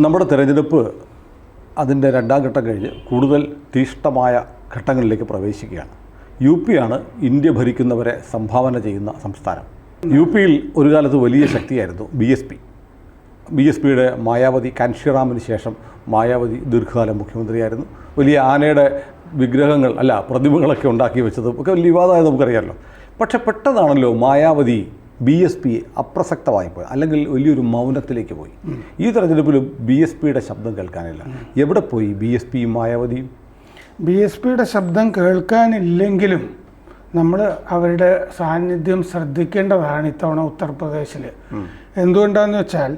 നമ്മുടെ തെരഞ്ഞെടുപ്പ് അതിൻ്റെ രണ്ടാം ഘട്ടം കഴിഞ്ഞ് കൂടുതൽ തീഷ്ണമായ ഘട്ടങ്ങളിലേക്ക് പ്രവേശിക്കുകയാണ്. യു പി ആണ് ഇന്ത്യ ഭരിക്കുന്നവരെ സംഭാവന ചെയ്യുന്ന സംസ്ഥാനം. യു പിയിൽ ഒരു കാലത്ത് വലിയ ശക്തിയായിരുന്നു ബി എസ് പിയുടെ മായാവതി, കാൻഷിറാമിന് ശേഷം മായാവതി ദീർഘകാലം മുഖ്യമന്ത്രിയായിരുന്നു. വലിയ ആനയുടെ വിഗ്രഹങ്ങൾ പ്രതിമകളൊക്കെ ഉണ്ടാക്കി വെച്ചതും ഒക്കെ വലിയ വിവാദമായത് നമുക്കറിയാമല്ലോ. പക്ഷെ പെട്ടെന്നാണല്ലോ മായാവതി ബി എസ് പി അപ്രസക്തമായി പോയി, അല്ലെങ്കിൽ വലിയൊരു മൗനത്തിലേക്ക് പോയി. ഈ തെരഞ്ഞെടുപ്പിലും ബി എസ് പിയുടെ ശബ്ദം കേൾക്കാനില്ല. എവിടെ പോയി ബി എസ് പിയും മായാവതിയും? ബി എസ് പിയുടെ ശബ്ദം കേൾക്കാനില്ലെങ്കിലും നമ്മൾ അവരുടെ സാന്നിധ്യം ശ്രദ്ധിക്കേണ്ടതാണ് ഇത്തവണ ഉത്തർപ്രദേശിൽ. എന്തുകൊണ്ടാണെന്ന് വെച്ചാൽ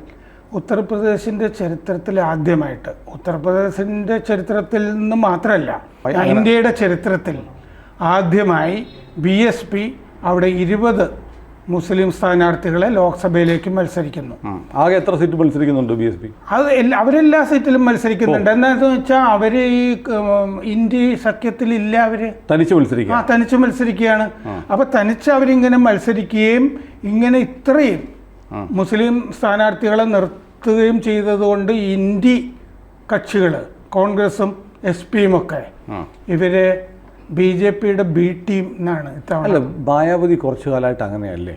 ഉത്തർപ്രദേശിൻ്റെ ചരിത്രത്തിൽ ആദ്യമായിട്ട്, ഉത്തർപ്രദേശിൻ്റെ ചരിത്രത്തിൽ നിന്ന് മാത്രമല്ല ഇന്ത്യയുടെ ചരിത്രത്തിൽ ആദ്യമായി ബി എസ് പി അവിടെ 20 മുസ്ലിം സ്ഥാനാർത്ഥികളെ ലോക്സഭയിലേക്ക് മത്സരിക്കുന്നു. ആകെ എത്ര സീറ്റ് മത്സരിക്കുന്നുണ്ട് ബി എസ് പി? അത് അവരെല്ലാ സീറ്റിലും മത്സരിക്കുന്നുണ്ട്. എന്താണെന്ന് വെച്ചാൽ അവർ ഈ ഇന്ത്യ സഖ്യത്തിലില്ല, അവർ തനിച്ച് മത്സരിക്കുകയാണ്. അപ്പോൾ തനിച്ച് അവരിങ്ങനെ മത്സരിക്കുകയും ഇങ്ങനെ ഇത്രയും മുസ്ലിം സ്ഥാനാർത്ഥികളെ നിർത്തുകയും ചെയ്തതുകൊണ്ട് ഇന്ത്യ കക്ഷികൾ, കോൺഗ്രസും എസ് പിയും ഒക്കെ ഇവരെ ബി ജെ പിയുടെ ബി ടീം എന്നാണ് ഇത്തവണ. മായാവതി കുറച്ചു കാലമായിട്ട് അങ്ങനെയല്ലേ?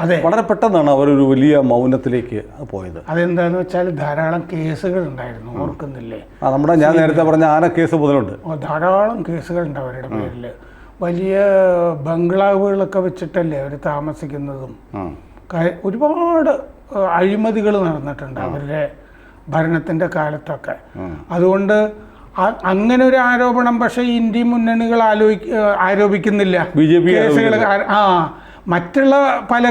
അതെ, വളരെ പെട്ടെന്നാണ് അവരൊരു വലിയ മൗനത്തിലേക്ക് പോയത്. അതെന്താന്ന് വെച്ചാൽ ധാരാളം കേസുകൾ ഉണ്ടായിരുന്നു, ഓർക്കുന്നില്ലേ? ഞാൻ നേരത്തെ പറഞ്ഞ ആന കേസ് മുതലുണ്ട്. ധാരാളം കേസുകൾ ഉണ്ട് അവരുടെ പേരിൽ. വലിയ ബംഗ്ലാവുകളൊക്കെ വെച്ചിട്ടല്ലേ അവർ താമസിക്കുന്നതും. ഒരുപാട് അഴിമതികൾ നടന്നിട്ടുണ്ട് അവരുടെ ഭരണത്തിൻ്റെ കാലത്തൊക്കെ. അതുകൊണ്ട് അങ്ങനെ ഒരു ആരോപണം പക്ഷേ ഇന്ത്യ മുന്നണികൾ ആരോപിക്കുന്നില്ല. കേസുകൾ മറ്റുള്ള പല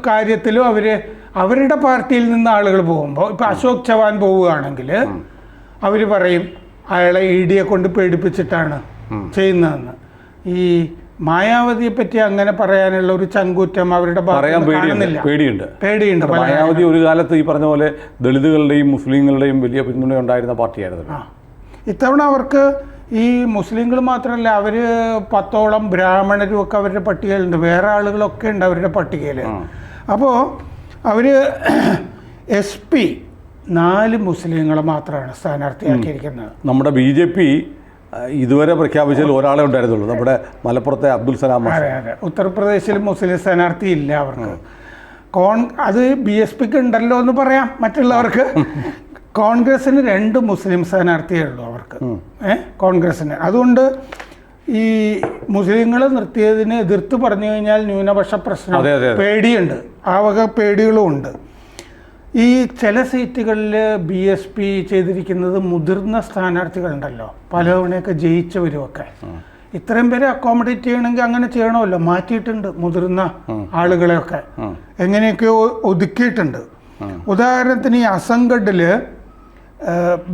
കാര്യത്തിലും അവരുടെ പാർട്ടിയിൽ നിന്ന് ആളുകൾ പോകുമ്പോൾ, ഇപ്പോൾ അശോക് ചവാൻ പോവുകയാണെങ്കിൽ അവർ പറയും അയാളെ ED കൊണ്ട് പേടിപ്പിച്ചിട്ടാണ് ചെയ്യുന്നതെന്ന്. ഈ മായാവതിയെ പറ്റി അങ്ങനെ പറയാനുള്ള ഒരു ചങ്കൂറ്റം അവരുടെ പേടിയുണ്ട്. മായാവതി ഒരു കാലത്ത് ഈ പറഞ്ഞ പോലെ ദളിതുകളുടെയും മുസ്ലിങ്ങളുടെയും വലിയ പിന്തുണ ഉണ്ടായിരുന്ന പാർട്ടിയായിരുന്നു. ഇത്തവണ അവർക്ക് ഈ മുസ്ലിങ്ങൾ മാത്രമല്ല, അവർ 10ഓളം ബ്രാഹ്മണരും ഒക്കെ അവരുടെ പട്ടികയിലുണ്ട്, വേറെ ആളുകളൊക്കെ ഉണ്ട് അവരുടെ പട്ടികയിൽ. അപ്പോൾ അവർ SP 4 മുസ്ലിങ്ങളെ മാത്രമാണ് സ്ഥാനാർത്ഥിയാക്കിയിരിക്കുന്നത്. നമ്മുടെ ബി ജെ പി ഇതുവരെ പ്രഖ്യാപിച്ചതിൽ ഒരാളെ ഉണ്ടായിരുന്നുള്ളൂ, നമ്മുടെ മലപ്പുറത്തെ അബ്ദുൽ സലാം. അതെ, ഉത്തർപ്രദേശിൽ മുസ്ലിം സ്ഥാനാർത്ഥി ഇല്ല അവർക്ക്. അത് BSP ഉണ്ടല്ലോ എന്ന് പറയാം മറ്റുള്ളവർക്ക്. കോൺഗ്രസ്സിന് 2 മുസ്ലിം സ്ഥാനാർത്ഥിയേ ഉള്ളൂ അവർക്ക്, കോൺഗ്രസ്സിന്. അതുകൊണ്ട് ഈ മുസ്ലിങ്ങളെ നിർത്തിയതിന് എതിർത്ത് പറഞ്ഞു കഴിഞ്ഞാൽ ന്യൂനപക്ഷ പ്രശ്നം, പേടിയുണ്ട്, ആ വക പേടികളും ഉണ്ട്. ഈ ചില സീറ്റുകളിൽ BSP ചെയ്തിരിക്കുന്നത് മുതിർന്ന സ്ഥാനാർത്ഥികളുണ്ടല്ലോ, പലതവണയൊക്കെ ജയിച്ചവരുമൊക്കെ. ഇത്രയും പേരെ അക്കോമഡേറ്റ് ചെയ്യണമെങ്കിൽ അങ്ങനെ ചെയ്യണമല്ലോ, മാറ്റിയിട്ടുണ്ട് മുതിർന്ന ആളുകളെയൊക്കെ, എങ്ങനെയൊക്കെയോ ഒതുക്കിയിട്ടുണ്ട്. ഉദാഹരണത്തിന് ഈ അസംഗഡിൽ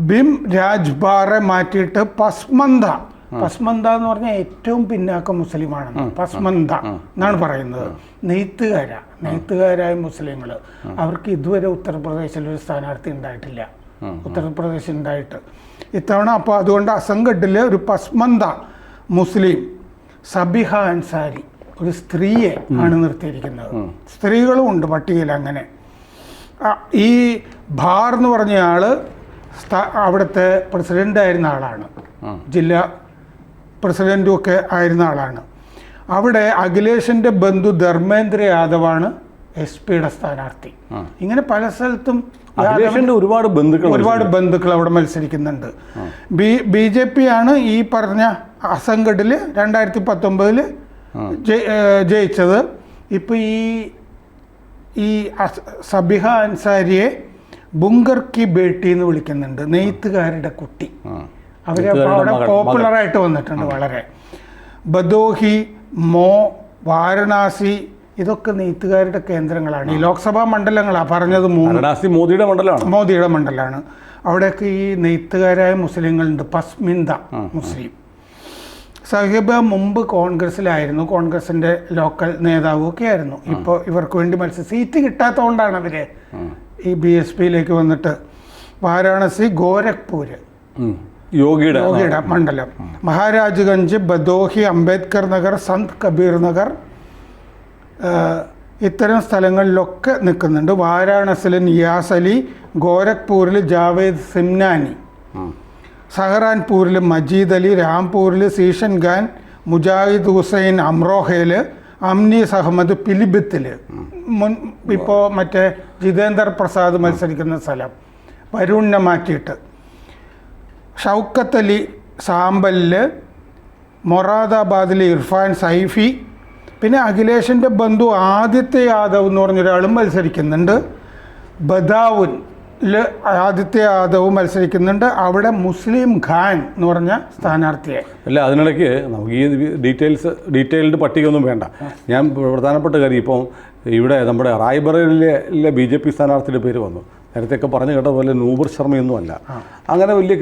ബിം രാജ്ബാറെ മാറ്റിയിട്ട് പസ്മന്ത എന്ന് പറഞ്ഞാൽ ഏറ്റവും പിന്നാക്ക മുസ്ലിമാണെന്ന് പസ്മന്ത എന്നാണ് പറയുന്നത്. നെയ്ത്തുകാരായ മുസ്ലിങ്ങൾ, അവർക്ക് ഇതുവരെ ഉത്തർപ്രദേശിൽ ഒരു സ്ഥാനാർത്ഥി ഉണ്ടായിട്ടില്ല, ഉത്തർപ്രദേശിൽ ഉണ്ടായിട്ട് ഇത്തവണ. അപ്പോൾ അതുകൊണ്ട് അസംഗഡിൽ ഒരു പസ്മന്ത മുസ്ലിം സബിഹ അൻസാരി, ഒരു സ്ത്രീയെ ആണ് നിർത്തിയിരിക്കുന്നത്. സ്ത്രീകളും ഉണ്ട് പട്ടികയിൽ. അങ്ങനെ ഈ ഭാർ എന്ന് പറഞ്ഞ ആള് അവിടുത്തെ പ്രസിഡൻ്റായിരുന്ന ആളാണ്, ജില്ലാ പ്രസിഡൻറ്റും ഒക്കെ ആയിരുന്ന ആളാണ്. അവിടെ അഖിലേഷിൻ്റെ ബന്ധു ധർമ്മേന്ദ്ര യാദവാണ് SP-യുടെ സ്ഥാനാർത്ഥി. ഇങ്ങനെ പല സ്ഥലത്തും ഒരുപാട് ബന്ധുക്കൾ അവിടെ മത്സരിക്കുന്നുണ്ട്. BJP ആണ് ഈ പറഞ്ഞ അസംഗഡിൽ 2019 ജയിച്ചത്. ഇപ്പോൾ ഈ സബിഹ അൻസാരിയെ ബുങ്കർ കി ബേട്ടി എന്ന് വിളിക്കുന്നുണ്ട്, നെയ്ത്തുകാരുടെ കുട്ടി. അവരെ അവിടെ പോപ്പുലറായിട്ട് വന്നിട്ടുണ്ട് വളരെ. ബദോഹി, വാരണാസി, ഇതൊക്കെ നെയ്ത്തുകാരുടെ കേന്ദ്രങ്ങളാണ്. ഈ ലോക്സഭാ മണ്ഡലങ്ങളാണ് പറഞ്ഞത്. മോദിയുടെ മണ്ഡലമാണ്. അവിടെയൊക്കെ ഈ നെയ്ത്തുകാരായ മുസ്ലിങ്ങളുണ്ട്, പസ്മിന്ദ മുസ്ലിം. സാഹിബ് മുമ്പ് കോൺഗ്രസ്സിലായിരുന്നു, കോൺഗ്രസിൻ്റെ ലോക്കൽ നേതാവും ഒക്കെ ആയിരുന്നു. ഇപ്പോൾ ഇവർക്ക് വേണ്ടി സീറ്റ് കിട്ടാത്തതുകൊണ്ടാണ് അവർ ഈ BSPയിലേക്ക് വന്നിട്ട്. വാരാണസി, ഗോരഖ്പൂർ യോഗിയുടെ മണ്ഡലം, മഹാരാജ്ഗഞ്ച്, ബദോഹി, അംബേദ്കർ നഗർ, സന്ത് കബീർ നഗർ, ഇത്തരം സ്ഥലങ്ങളിലൊക്കെ നിൽക്കുന്നുണ്ട്. വാരാണസിൽ നിയാസ് അലി, ഗോരഖ്പൂരിൽ ജാവേദ് സിംനാനി, സഹറാൻപൂരിൽ മജീദ് അലി, രാംപൂരിൽ സീഷൻ ഖാൻ, മുജാഹിദ് ഹുസൈൻ അമ്രോഹയിൽ, അംനീസ് അഹമ്മദ് പിലിഭിത്തിൽ, ഇപ്പോൾ മറ്റേ ജിതേന്ദർ പ്രസാദ് മത്സരിക്കുന്ന സ്ഥലം വരുണിനെ മാറ്റിയിട്ട്, ഷൗക്കത്ത് അലി സാമ്പലിൽ, മൊറാദാബാദിൽ ഇർഫാൻ സൈഫി, പിന്നെ അഖിലേഷിൻ്റെ ബന്ധു ആദിത്യ യാദവ് എന്ന് പറഞ്ഞൊരാളും മത്സരിക്കുന്നുണ്ട്. ബദാവുനിൽ ആദിത്യ യാദവ് മത്സരിക്കുന്നുണ്ട്. അവിടെ മുസ്ലിം ഖാൻ എന്ന് പറഞ്ഞ സ്ഥാനാർത്ഥിയെ. അല്ല, അതിനിടയ്ക്ക് നമുക്ക് ഈ ഡീറ്റെയിൽഡ് പട്ടികയൊന്നും വേണ്ട. ഞാൻ പ്രധാനപ്പെട്ട കാര്യം ഇപ്പോൾ ഇവിടെ നമ്മുടെ റായ്ബറേലിയിലെ BJP സ്ഥാനാർത്ഥിയുടെ പേര് വന്നു. നേരത്തെയൊക്കെ പറഞ്ഞു കേട്ട പോലെ നൂപുർ ശർമ്മയൊന്നുമല്ല. അങ്ങനെ വലിയ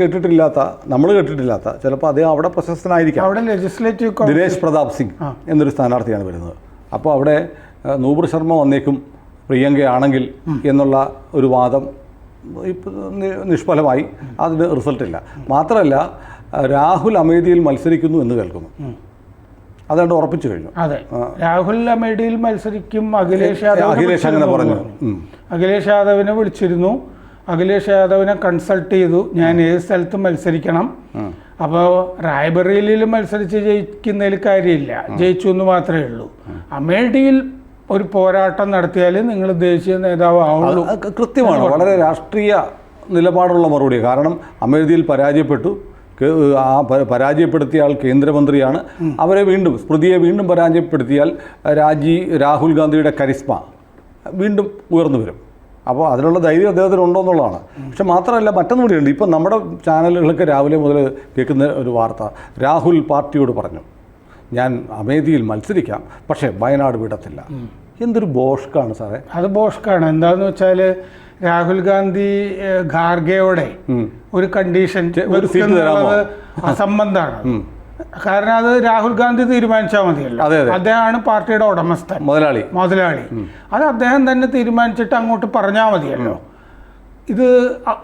നമ്മൾ കേട്ടിട്ടില്ലാത്ത ചിലപ്പോൾ അദ്ദേഹം അവിടെ പ്രശസ്തനായിരിക്കാം. അവിടെ ലെജിസ്ലേറ്റീവ് ദിനേശ് പ്രതാപ് സിംഗ് എന്നൊരു സ്ഥാനാർത്ഥിയാണ് വരുന്നത്. അപ്പോൾ അവിടെ നൂപുർ ശർമ്മ വന്നേക്കും പ്രിയങ്കയാണെങ്കിൽ എന്നുള്ള ഒരു വാദം നിഷ്ഫലമായി. അതിന് റിസൾട്ടില്ല. മാത്രമല്ല, രാഹുൽ അമേഠിയിൽ മത്സരിക്കുന്നു എന്ന് കേൾക്കുന്നു. അതുകൊണ്ട് ഉറപ്പിച്ചു കഴിഞ്ഞു. അതെ, രാഹുൽ അമേഠിയിൽ മത്സരിക്കും. അഖിലേഷ് അങ്ങനെ പറഞ്ഞു. അഖിലേഷ് യാദവിനെ വിളിച്ചിരുന്നു. അഖിലേഷ് യാദവിനെ കൺസൾട്ട് ചെയ്തു, ഞാൻ ഏത് സ്ഥലത്തും മത്സരിക്കണം. അപ്പോൾ റായ്ബറേലിയിൽ മത്സരിച്ച് ജയിക്കുന്നതിൽ കാര്യമില്ല, ജയിച്ചു എന്ന് മാത്രമേ ഉള്ളൂ. അമേഠിയിൽ ഒരു പോരാട്ടം നടത്തിയാൽ നിങ്ങൾ ദേശീയ നേതാവ് ആവുള്ളൂ. കൃത്യമാണ്, വളരെ രാഷ്ട്രീയ നിലപാടുള്ള മറുപടി. കാരണം അമേഠിയിൽ പരാജയപ്പെട്ടു. ആ പരാജയപ്പെടുത്തിയ ആൾ കേന്ദ്രമന്ത്രിയാണ്. അവരെ സ്മൃതിയെ വീണ്ടും പരാജയപ്പെടുത്തിയാൽ രാഹുൽ ഗാന്ധിയുടെ കരിസ്മ വീണ്ടും ഉയർന്നു വരും. അപ്പോൾ അതിനുള്ള ധൈര്യം അദ്ദേഹത്തിന് ഉണ്ടോ എന്നുള്ളതാണ്. പക്ഷെ മാത്രമല്ല, മറ്റൊന്നും കൂടിയുണ്ട്. ഇപ്പം നമ്മുടെ ചാനലുകളൊക്കെ രാവിലെ മുതൽ കേൾക്കുന്ന ഒരു വാർത്ത, രാഹുൽ പാർട്ടിയോട് പറഞ്ഞു, ഞാൻ അമേഠിയിൽ മത്സരിക്കാം, പക്ഷേ വയനാട് വിടത്തില്ല. എന്തൊരു ബോഷ്കാണ് സാറേ. അത് ബോഷ്കാണ്. എന്താണെന്ന് വെച്ചാൽ രാഹുൽ ഗാന്ധി ഖാർഗെയോടെ ഒരു കണ്ടീഷൻ അസംബന്ധമാണ്. കാരണം അത് രാഹുൽ ഗാന്ധി തീരുമാനിച്ചാൽ മതിയല്ലോ. അദ്ദേഹമാണ് പാർട്ടിയുടെ ഉടമസ്ഥൻ, മുതലാളി. അത് അദ്ദേഹം തന്നെ തീരുമാനിച്ചിട്ട് അങ്ങോട്ട് പറഞ്ഞാൽ മതിയല്ലോ. ഇത്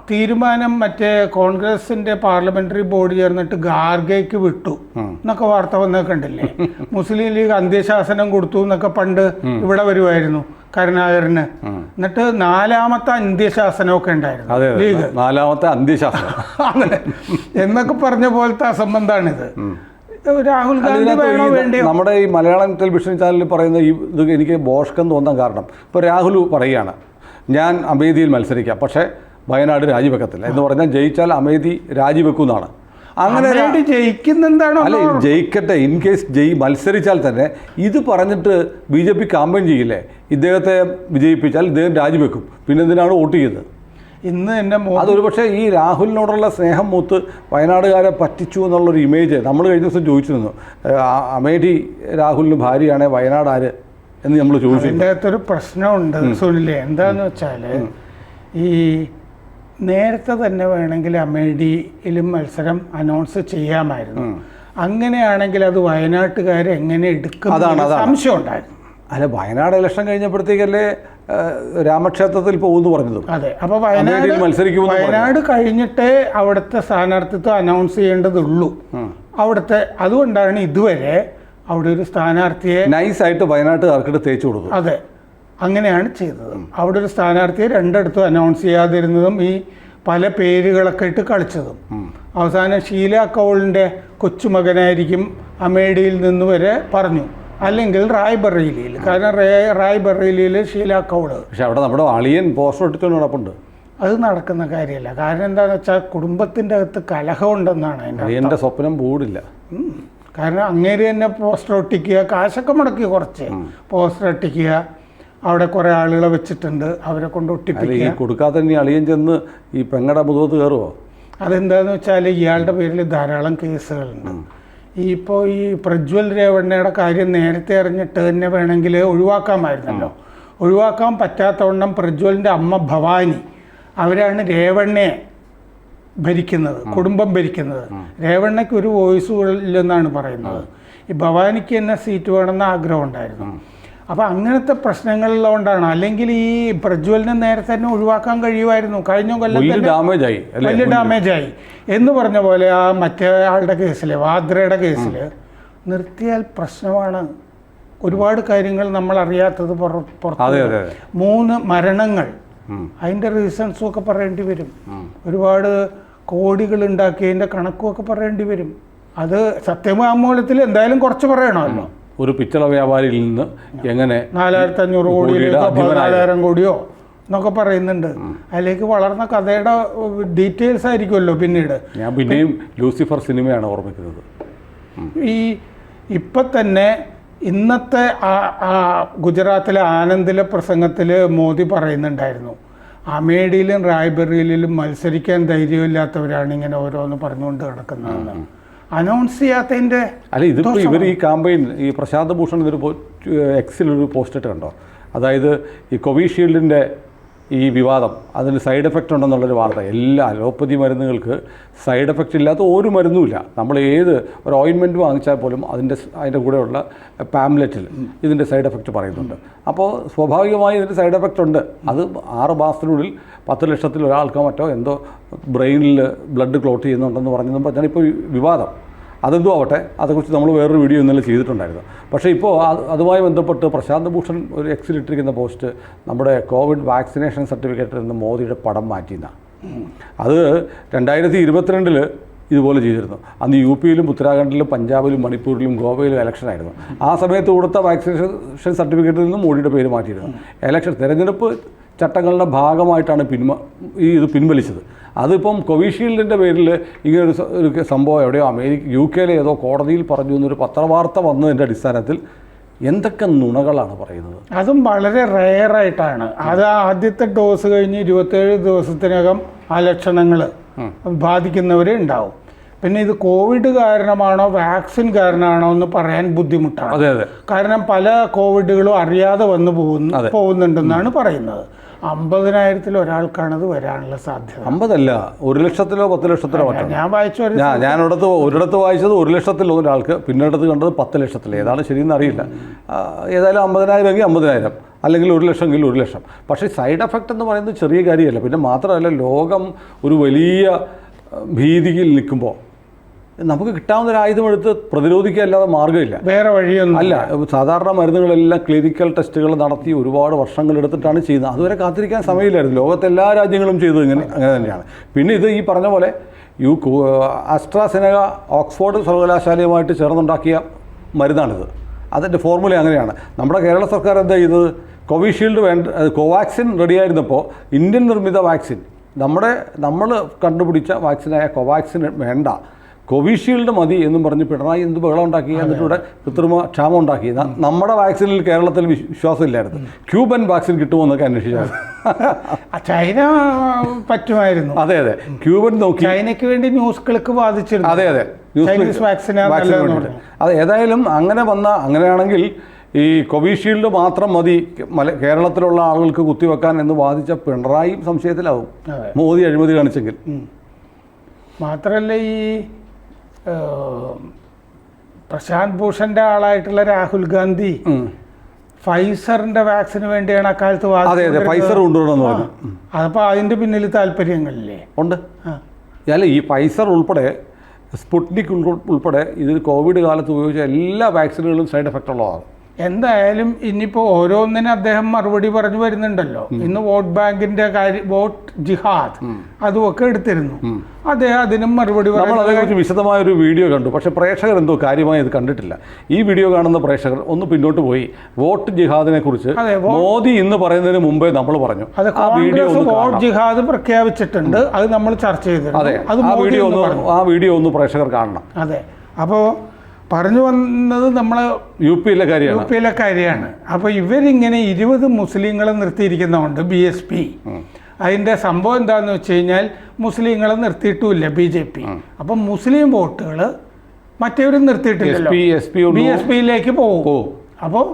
തീരുമാനം മറ്റേ കോൺഗ്രസിന്റെ പാർലമെന്ററി ബോർഡ് ചേർന്നിട്ട് ഖാർഗെക്ക് വിട്ടു എന്നൊക്കെ വാർത്ത വന്നത് കണ്ടില്ലേ? മുസ്ലിം ലീഗ് അന്ത്യശാസനം കൊടുത്തു എന്നൊക്കെ പണ്ട് ഇവിടെ വരുമായിരുന്നു കരുണാകരന്. എന്നിട്ട് 4ാമത്തെ അന്ത്യശാസനമൊക്കെ ഉണ്ടായിരുന്നു ലീഗ്. 4ാമത്തെ അന്ത്യശാസനം എന്നൊക്കെ പറഞ്ഞ പോലത്തെ അസംബന്ധമാണിത്. രാഹുൽ ഗാന്ധി വേണോ വേണ്ടയോ? നമ്മുടെ ഈ മലയാളം ടെലിവിഷൻ ചാനലിൽ പറയുന്ന ഇത് എനിക്ക് ബോഷ്കം തോന്നാൻ കാരണം, ഇപ്പോൾ രാഹുൽ പറയുകയാണ്, ഞാൻ അമേഠിയിൽ മത്സരിക്കാം, പക്ഷേ വയനാട് രാജിവെക്കത്തില്ല എന്ന് പറഞ്ഞാൽ ജയിച്ചാൽ അമേഠി രാജിവെക്കുമെന്നാണ്. അങ്ങനെ ജയിക്കുന്നെന്താണോ? അല്ല, ജയിക്കട്ടെ, ഇൻ കേസ് മത്സരിച്ചാൽ തന്നെ ഇത് പറഞ്ഞിട്ട് BJP ക്യാമ്പയിൻ ചെയ്യില്ലേ, ഇദ്ദേഹത്തെ വിജയിപ്പിച്ചാൽ ഇദ്ദേഹം രാജിവെക്കും, പിന്നെ എന്തിനാണ് വോട്ട് ചെയ്യുന്നത്? ഇന്ന് എൻ്റെ അതൊരു പക്ഷേ ഈ രാഹുലിനോടുള്ള സ്നേഹം മൂത്ത് വയനാടുകാരെ പറ്റിച്ചു എന്നുള്ളൊരു ഇമേജ് നമ്മൾ കഴിഞ്ഞ ദിവസം ചോദിച്ചിരുന്നു. അമേഠി രാഹുലിന് ഭാര്യയാണ്, വയനാട് ആര് എന്ന് നമ്മൾ ചോദിച്ചു. അതിൻ്റെ അകത്തൊരു പ്രശ്നമുണ്ട് സുനിലെ. എന്താന്ന് വെച്ചാൽ ഈ നേരത്തെ തന്നെ വേണമെങ്കിൽ അമേഠിയിലും മത്സരം അനൗൺസ് ചെയ്യാമായിരുന്നു. അങ്ങനെയാണെങ്കിൽ അത് വയനാട്ടുകാർ എങ്ങനെ എടുക്കും സംശയം ഉണ്ടായിരുന്നു. അല്ല, വയനാട് ഇലക്ഷൻ കഴിഞ്ഞപ്പോഴത്തേക്കല്ലേ രാമക്ഷേത്രത്തിൽ പോകുമെന്ന് പറഞ്ഞത്. അതെ, അപ്പോൾ വയനാട് കഴിഞ്ഞിട്ടേ അവിടുത്തെ സ്ഥാനാർത്ഥിത്വം അനൗൺസ് ചെയ്യേണ്ടതുള്ളൂ അവിടുത്തെ. അതുകൊണ്ടാണ് ഇതുവരെ അവിടെ ഒരു സ്ഥാനാർത്ഥിയെ നൈസായിട്ട് വയനാട്ടുകാർക്കിട്ട് തേച്ചു കൊടുത്തു. അതെ, അങ്ങനെയാണ് ചെയ്തത്. അവിടെ ഒരു സ്ഥാനാർത്ഥിയെ രണ്ടിടത്തും അനൗൺസ് ചെയ്യാതിരുന്നതും ഈ പല പേരുകളൊക്കെ ഇട്ട് കളിച്ചതും. അവസാനം ഷീല കൗളിൻ്റെ കൊച്ചുമകനായിരിക്കും അമേഠിയിൽ നിന്ന് വരെ പറഞ്ഞു, അല്ലെങ്കിൽ റായ്ബറേലിയിൽ. കാരണം റായ്ബറേലിയിൽ ഷീല കൗള്. പക്ഷെ അവിടെ നമ്മുടെ അളിയൻ പോസ്റ്റർ ഒട്ടിച്ചുകൊണ്ട് നടപ്പുണ്ട്. അത് നടക്കുന്ന കാര്യമല്ല. കാരണം എന്താണെന്ന് വെച്ചാൽ കുടുംബത്തിൻ്റെ അകത്ത് കലഹമുണ്ടെന്നാണ് എൻ്റെ സ്വപ്നം കൂടില്ല. കാരണം അങ്ങേര് തന്നെ പോസ്റ്റർ ഒട്ടിക്കുക, കാശൊക്കെ മുടക്കി കുറച്ച് പോസ്റ്റർ ഒട്ടിക്കുക, അവിടെ കുറേ ആളുകളെ വെച്ചിട്ടുണ്ട്, അവരെ കൊണ്ട് ഒട്ടിപ്പിക്കുക. കൊടുക്കാതെ തന്നെ അളിയൻ ചെന്ന് ഈ പെങ്ങടെ മുഖത്ത് കയറുമോ? അതെന്താണെന്ന് വെച്ചാൽ ഇയാളുടെ പേരിൽ ധാരാളം കേസുകളുണ്ട്. ഇപ്പോൾ ഈ പ്രജ്വൽ രേവണ്ണയുടെ കാര്യം നേരത്തെ അറിഞ്ഞിട്ട് തന്നെ വേണമെങ്കിൽ ഒഴിവാക്കാമായിരുന്നല്ലോ. ഒഴിവാക്കാൻ പറ്റാത്തവണ്ണം പ്രജ്വലിൻ്റെ അമ്മ ഭവാനി, അവരാണ് രേവണ്ണയെ ഭരിക്കുന്നത്, കുടുംബം ഭരിക്കുന്നത്. രേവണ്ണയ്ക്ക് ഒരു വോയിസ് ഇല്ലെന്നാണ് പറയുന്നത്. ഈ ഭവാനിക്ക് തന്നെ സീറ്റ് വേണമെന്ന് ആഗ്രഹം ഉണ്ടായിരുന്നു. അപ്പോൾ അങ്ങനത്തെ പ്രശ്നങ്ങളുള്ളതുകൊണ്ടാണ്. അല്ലെങ്കിൽ ഈ പ്രജ്വലിനെ നേരത്തെ തന്നെ ഒഴിവാക്കാൻ കഴിയുമായിരുന്നു. കഴിഞ്ഞ കൊല്ലം വലിയ ഡാമേജായി എന്ന് പറഞ്ഞ പോലെ ആ മറ്റേ ആളുടെ കേസിൽ, വാദ്രയുടെ കേസിൽ നിർത്തിയാൽ പ്രശ്നമാണ്. ഒരുപാട് കാര്യങ്ങൾ നമ്മൾ അറിയാത്തത് പുറത്ത് 3 മരണങ്ങൾ, അതിൻ്റെ റീസൺസും ഒക്കെ പറയേണ്ടി വരും. ഒരുപാട് കോടികൾ ഉണ്ടാക്കിയതിൻ്റെ കണക്കും ഒക്കെ പറയേണ്ടി വരും. അത് സത്യവാങ്മൂലത്തിൽ എന്തായാലും കുറച്ച് പറയണമല്ലോ. ഒരു പിച്ചള വ്യാപാരിയിൽ നിന്ന് എങ്ങനെ 4500 കോടിയിലേക്കോ 14,000 കോടിയോ എന്നൊക്കെ പറയുന്നുണ്ട്. അതിലേക്ക് വളർന്ന കഥയുടെ ഡീറ്റെയിൽസ് ആയിരിക്കുമല്ലോ പിന്നീട്. ഞാൻ പിന്നെയും ലൂസിഫർ സിനിമയാണ് ഓർമ്മിക്കുന്നത്. ഇപ്പം തന്നെ ഇന്നത്തെ ഗുജറാത്തിലെ ആനന്ദിലെ പ്രസംഗത്തിൽ മോദി പറയുന്നുണ്ടായിരുന്നു, അമേഠിയിലും റായ്ബറേലിയിലും മത്സരിക്കാൻ ധൈര്യമില്ലാത്തവരാണ് ഇങ്ങനെ ഓരോന്ന് പറഞ്ഞുകൊണ്ട് കിടക്കുന്നതെന്ന്. അനൗൺസ് ചെയ്യാത്തതിൻ്റെ അല്ല, ഇതിപ്പോൾ ഇവർ ഈ കാമ്പയിൻ ഈ പ്രശാന്ത് ഭൂഷൺ ഇതൊരു എക്സിലൊരു പോസ്റ്റ് ഇട്ട് കണ്ടോ? അതായത് ഈ കോവിഷീൽഡിൻ്റെ ഈ വിവാദം, അതിന് സൈഡ് എഫക്റ്റ് ഉണ്ടെന്നുള്ളൊരു വാർത്ത. എല്ലാ അലോപ്പതി മരുന്നുകൾക്ക് സൈഡ് എഫക്റ്റ് ഇല്ലാത്ത ഒരു മരുന്നുമില്ല. നമ്മൾ ഏത് ഒരു ഓയിൻമെൻറ്റ് വാങ്ങിച്ചാൽ പോലും അതിൻ്റെ കൂടെയുള്ള പാംലെറ്റിൽ ഇതിൻ്റെ സൈഡ് എഫക്റ്റ് പറയുന്നുണ്ട്. അപ്പോൾ സ്വാഭാവികമായി ഇതിൻ്റെ സൈഡ് എഫക്റ്റ് ഉണ്ട്. അത് 6 മാസത്തിനുള്ളിൽ 10 ലക്ഷത്തിൽ ഒരാൾക്കോ മറ്റോ എന്തോ ബ്രെയിനിൽ ബ്ലഡ് ക്ലോട്ട് ചെയ്യുന്നുണ്ടെന്ന് പറഞ്ഞതെന്ന് പറഞ്ഞാൽ ഇപ്പോൾ വിവാദം. അതെന്തോ ആവട്ടെ, അതേക്കുറിച്ച് നമ്മൾ വേറൊരു വീഡിയോ ഇന്നലെ ചെയ്തിട്ടുണ്ടായിരുന്നു. പക്ഷേ ഇപ്പോൾ അതുമായി ബന്ധപ്പെട്ട് പ്രശാന്ത് ഭൂഷൺ ഒരു എക്സിലിട്ടിരിക്കുന്ന പോസ്റ്റ് നമ്മുടെ കോവിഡ് വാക്സിനേഷൻ സർട്ടിഫിക്കറ്റിൽ നിന്ന് മോദിയുടെ പടം മാറ്റിയെന്നാണ്. അത് 2022 ഇതുപോലെ ചെയ്തിരുന്നു. അന്ന് UP-യിലും ഉത്തരാഖണ്ഡിലും പഞ്ചാബിലും മണിപ്പൂരിലും ഗോവയിലും ഇലക്ഷനായിരുന്നു. ആ സമയത്ത് കൊടുത്ത വാക്സിനേഷൻ സർട്ടിഫിക്കറ്റിൽ നിന്ന് മോഡിയുടെ പേര് മാറ്റിയിരുന്നു. തെരഞ്ഞെടുപ്പ് ചട്ടങ്ങളുടെ ഭാഗമായിട്ടാണ് ഇത് പിൻവലിച്ചത്. അതിപ്പം കോവിഷീൽഡിൻ്റെ പേരിൽ ഇങ്ങനൊരു സംഭവം എവിടെയോ UK-യിലെ ഏതോ കോടതിയിൽ പറഞ്ഞു എന്നൊരു പത്രവാർത്ത വന്നതിൻ്റെ അടിസ്ഥാനത്തിൽ എന്തൊക്കെ നുണകളാണ് പറയുന്നത്. അതും വളരെ റെയറായിട്ടാണ്. അത് ആദ്യത്തെ ഡോസ് കഴിഞ്ഞ് 27 ദിവസത്തിനകം ആ ലക്ഷണങ്ങൾ ബാധിക്കുന്നവരെ ഉണ്ടാവും. പിന്നെ ഇത് കോവിഡ് കാരണമാണോ വാക്സിൻ കാരണമാണോ എന്ന് പറയാൻ ബുദ്ധിമുട്ടാണ്. കാരണം പല കോവിഡുകളും അറിയാതെ പോകുന്നുണ്ടെന്നാണ് പറയുന്നത്. 50,000-ൽ ഒരാൾക്കാണത് വരാനുള്ള സാധ്യത. 50 അല്ല, 1 ലക്ഷത്തിലോ 10 ലക്ഷത്തിലോ ഞാൻ ഒരിടത്ത് വായിച്ചത് 1 ലക്ഷത്തിൽ ഒരാൾക്ക്, പിന്നിടത്ത് കണ്ടത് 10 ലക്ഷത്തിൽ. ഏതാണ് ശരിയെന്ന് അറിയില്ല. ഏതായാലും 50,000 എങ്കിൽ 50,000, അല്ലെങ്കിൽ 1 ലക്ഷം എങ്കിൽ 1 ലക്ഷം. പക്ഷേ സൈഡ് എഫക്റ്റ് എന്ന് പറയുന്നത് ചെറിയ കാര്യമല്ല. പിന്നെ മാത്രമല്ല, ലോകം ഒരു വലിയ ഭീതിയിൽ നിൽക്കുമ്പോൾ നമുക്ക് കിട്ടാവുന്ന ഒരു ആയുധം എടുത്ത് പ്രതിരോധിക്കുക അല്ലാതെ മാർഗ്ഗമില്ല, വേറെ വഴിയൊന്നും അല്ല. സാധാരണ മരുന്നുകളെല്ലാം ക്ലിനിക്കൽ ടെസ്റ്റുകൾ നടത്തി ഒരുപാട് വർഷങ്ങളെടുത്തിട്ടാണ് ചെയ്യുന്നത്. അതുവരെ കാത്തിരിക്കാൻ സമയമില്ലായിരുന്നു. ലോകത്തെ എല്ലാ രാജ്യങ്ങളും ചെയ്തത് അങ്ങനെ തന്നെയാണ്. പിന്നെ ഇത് ഈ പറഞ്ഞ പോലെ ആസ്ട്രാസെനക ഓക്സ്ഫോർഡ് സർവകലാശാലയുമായിട്ട് ചേർന്നുണ്ടാക്കിയ മരുന്നാണിത്. അതിൻ്റെ ഫോർമുല അങ്ങനെയാണ്. നമ്മുടെ കേരള സർക്കാർ എന്താ ചെയ്തത്? കോവിഷീൽഡ് കോവാക്സിൻ റെഡിയായിരുന്നപ്പോൾ ഇന്ത്യൻ നിർമ്മിത വാക്സിൻ, നമ്മൾ കണ്ടുപിടിച്ച വാക്സിനായ കോവാക്സിൻ വേണ്ട, കോവിഷീൽഡ് മതി എന്നും പറഞ്ഞ് പിണറായി എന്ത് ബഹളം ഉണ്ടാക്കി. എന്നിട്ടിവിടെ കൃത്രിമ ക്ഷാമം ഉണ്ടാക്കി. നമ്മുടെ വാക്സിനിൽ കേരളത്തിൽ വിശ്വാസമില്ലായിരുന്നു. ക്യൂബൻ വാക്സിൻ കിട്ടുമോ എന്നൊക്കെ അന്വേഷിച്ചായിരുന്നു. ചൈന പറ്റുമായിരുന്നു. അതെ, ക്യൂബൻ നോക്കി. ചൈനയ്ക്ക് വേണ്ടി ന്യൂസ് ക്ലിക്ക് ബാധിച്ചിരുന്നു. അതെ, ന്യൂസ് വാക്സിൻ. അത് ഏതായാലും അങ്ങനെയാണെങ്കിൽ ഈ കോവിഷീൽഡ് മാത്രം മതി കേരളത്തിലുള്ള ആളുകൾക്ക് കുത്തിവെക്കാൻ എന്ന് വാദിച്ച പിണറായി സംശയത്തിലാവും, മോദി അഴിമതി കാണിച്ചെങ്കിൽ. മാത്രമല്ല, ഈ പ്രശാന്ത് ഭൂഷന്റെ ആളായിട്ടുള്ള രാഹുൽ ഗാന്ധി ഫൈസറിന്റെ വാക്സിന് വേണ്ടിയാണ് അക്കാലത്ത് ഫൈസർ കൊണ്ടുവരണമെന്ന് പറഞ്ഞു. അതപ്പോൾ അതിന്റെ പിന്നിൽ താല്പര്യങ്ങളില്ലേ? ഉണ്ട്. അല്ല, ഈ ഫൈസർ ഉൾപ്പെടെ സ്പുട്നിക് ഉൾപ്പെടെ ഇതിൽ കോവിഡ് കാലത്ത് ഉപയോഗിച്ച എല്ലാ വാക്സിനുകളും സൈഡ് എഫക്റ്റ് ഉള്ളതാണ്. എന്തായാലും ഇനിയിപ്പോൾ ഓരോന്നിനും അദ്ദേഹം മറുപടി പറഞ്ഞു വരുന്നുണ്ടല്ലോ. ഇന്ന് വോട്ട് ബാങ്കിന്റെ കാര്യം, വോട്ട് ജിഹാദ് അതുമൊക്കെ എടുത്തിരുന്നു. അദ്ദേഹം അതിനും മറുപടി നമ്മൾ അതേക്കുറിച്ച് വിശദമായൊരു വീഡിയോ കണ്ടു. പക്ഷേ പ്രേക്ഷകർ എന്തോ കാര്യമായി ഇത് കണ്ടിട്ടില്ല. ഈ വീഡിയോ കാണുന്ന പ്രേക്ഷകർ ഒന്ന് പിന്നോട്ട് പോയി വോട്ട് ജിഹാദിനെ കുറിച്ച് മോദി ഇന്ന് പറയുന്നതിന് മുമ്പേ നമ്മൾ പറഞ്ഞു. വോട്ട് ജിഹാദ് പ്രഖ്യാപിച്ചിട്ടുണ്ട്, അത് നമ്മൾ ചർച്ച ചെയ്തിട്ടുണ്ട്. അതെ, ആ വീഡിയോ ഒന്ന് പ്രേക്ഷകർ കാണണം. അതെ, അപ്പോൾ പറഞ്ഞു വന്നത് നമ്മൾ യുപിയിലെ കാര്യമാണ്. അപ്പോൾ ഇവരിങ്ങനെ 20 മുസ്ലിങ്ങളെ നിർത്തിയിരിക്കുന്നതുകൊണ്ട് BSP, അതിൻ്റെ സംഭവം എന്താണെന്ന് വെച്ച് കഴിഞ്ഞാൽ മുസ്ലിങ്ങളെ നിർത്തിയിട്ടുമില്ല BJP. അപ്പം മുസ്ലിം വോട്ടുകൾ മറ്റവരും നിർത്തിയിട്ടില്ലല്ലോ, BSPയിലേക്ക് പോകും. അപ്പോൾ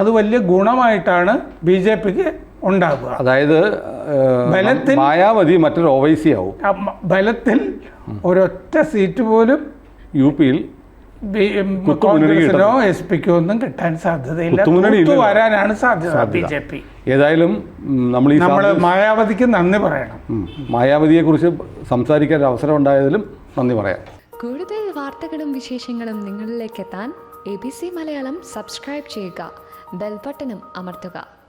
അത് വലിയ ഗുണമായിട്ടാണ് BJPക്ക് ഉണ്ടാകുക. അതായത് ബലത്തിൽ മായാവതി മറ്റൊരു ഓവൈസി ആവും. ബലത്തിൽ ഒരൊറ്റ സീറ്റ് പോലും UPയിൽ കോൺഗ്രസിനോ SP-ക്കോ ഒന്നും കിട്ടാൻ സാധ്യതയില്ല, വരാനാണ് സാധ്യത BJP. ഏതായാലും നമ്മൾ മായാവതിക്ക് നന്ദി പറയണം. മായാവതിയെ കുറിച്ച് സംസാരിക്കാൻ അവസരം ഉണ്ടായതിലും നന്ദി പറയാം. കൂടുതൽ വാർത്തകളും വിശേഷങ്ങളും നിങ്ങളിലേക്ക് എത്താൻ ABC മലയാളം സബ്സ്ക്രൈബ് ചെയ്യുക, ബെൽ ബട്ടണും അമർത്തുക.